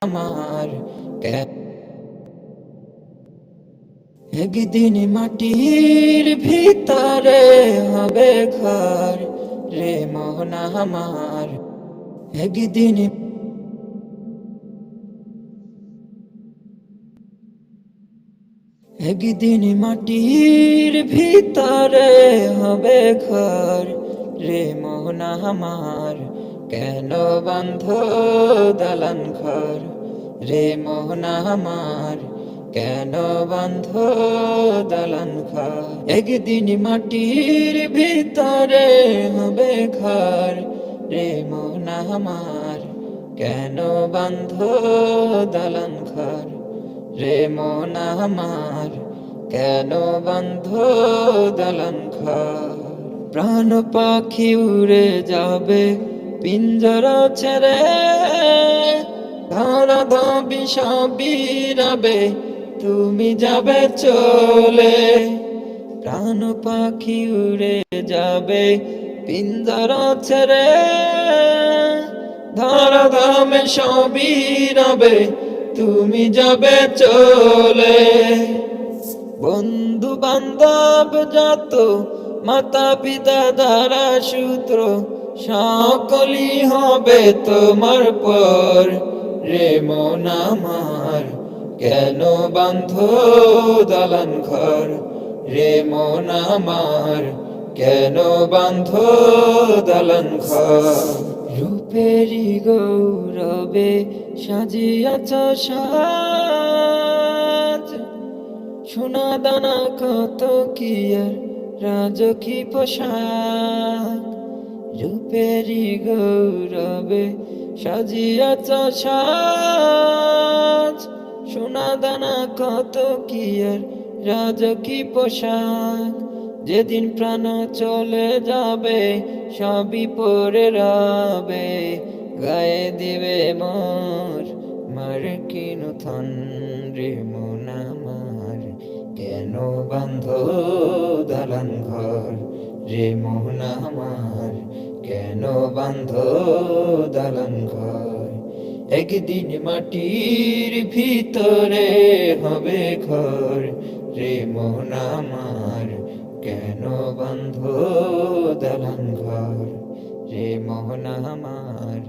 আমার একদিন মাটির ভিতরে হবে ঘর রে মন আমার। একদিন একদিন মাটির ভিতরে হবে ঘর রে মন আমার। কেন বন্ধ দালান ঘর রে মন আমার। কেন বন্ধ দালান ঘর। একদিন মাটির ভিতরে হবে ঘর রে মন আমার। কেন বন্ধ দালান ঘর রে মন আমার। কেন বন্ধ দালান ঘর। প্রাণ পাখি উড়ে যাবে পিঞ্জরা ছেড়ে, ধরা ধবি সবই রবে তুমি যাবে চলে। প্রাণ পাখি উড়ে যাবে পিঞ্জরা ছেড়ে, ধরা ধামে সবই রবে তুমি যাবে চলে। বন্ধু বান্ধব যত মাতা পিতা দ্বারা সূত্র সকলই হবে তোমার পর রে মন আমার। কেন বান্ধ দালান ঘর রে মন আমার। কেন বান্ধ দালান ঘর। রূপেরই গৌরবে সাজিয়াছ সাজ, সোনা দানা কত কি আর রাজকী পোশাক। রূপেরই গৌরবে সাজিয়াছ সাজ, সোনা দানা কত কি আর রাজকী পোশাক। যেদিন প্রাণ চলে যাবে সবই পরে রবে, গায়ে দিবে মোর মার্কিন থন রে মন আমার। কেন বান্ধ দালান ঘর রে মন আমার। কেন বান্ধ দালান ঘর। একদিন মাটির ভিতরে হবে ঘর রে মন আমার। কেন বান্ধ দালান ঘর রে মন আমার।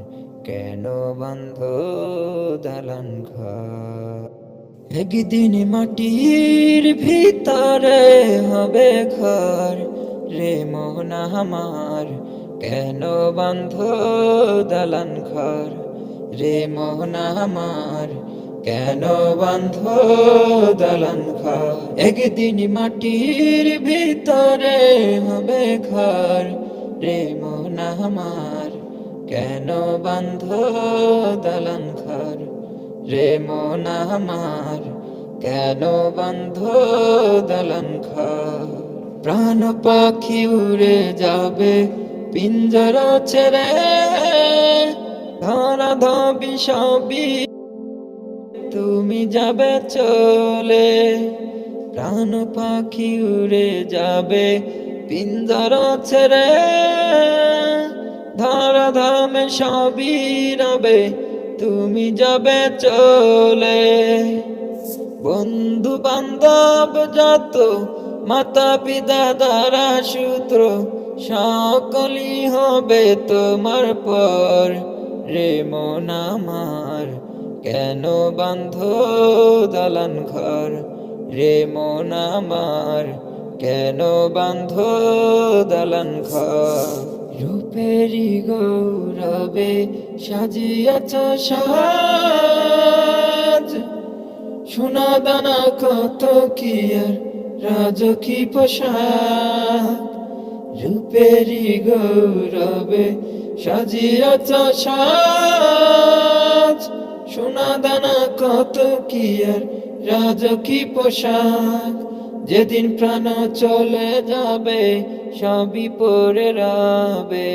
কেন বান্ধ দালান ঘর। একদিন মাটির ভিতরে হবে ঘর রে মন আমার। কেন বান্ধ দালান ঘর রে মন আমার। কেন বান্ধ দালান ঘর। একদিন মাটির ভিতরে হবে ঘর রে মন আমার। কেন বান্ধ দালান ঘর রে মন আমার। কেন বান্ধ দালান ঘর। প্রাণ পাখি উড়ে যাবে পিঞ্জরা ছেড়ে, ধরা ধবি সবই তুমি যাবে চলে। প্রাণ পাখি উড়ে যাবে পিঞ্জরা ছেড়ে, ধরা ধামে সবই রবে তুমি যাবে চলে। বন্ধু বান্ধব যত মাতা পিতা দ্বারা সূত্র সকলই হবে তোমার পর রে মন আমার। কেন বান্ধ দালান ঘর রে মন আমার। কেন বান্ধ দালান ঘর। রূপেরই গৌরবে সাজিয়াছ সাজ, সোনা দানা কত কি আর রাজকী পোশাক। রূপেরই গৌরবে সাজিয়াছ সাজ, সোনা দানা কত কি আর রাজকী পোশাক। যেদিন প্রাণ চলে যাবে সবই পরে রবে,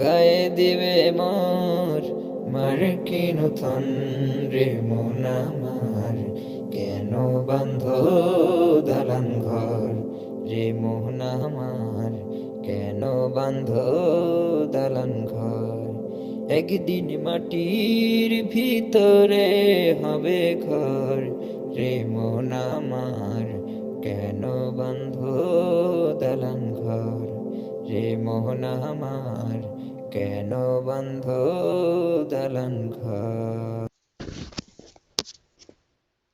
গায়ে দিবে মোর মার্কিন থন রে মন আমার। কেন বান্ধ দালান ঘর রে মন আমার। কেন বান্ধ দালান ঘর। একদিন মাটির ভিতরে হবে ঘর, রে মন আমার কেন বন্ধ দালান ঘর, রে মোহন আমার কেন বন্ধ দালান ঘর।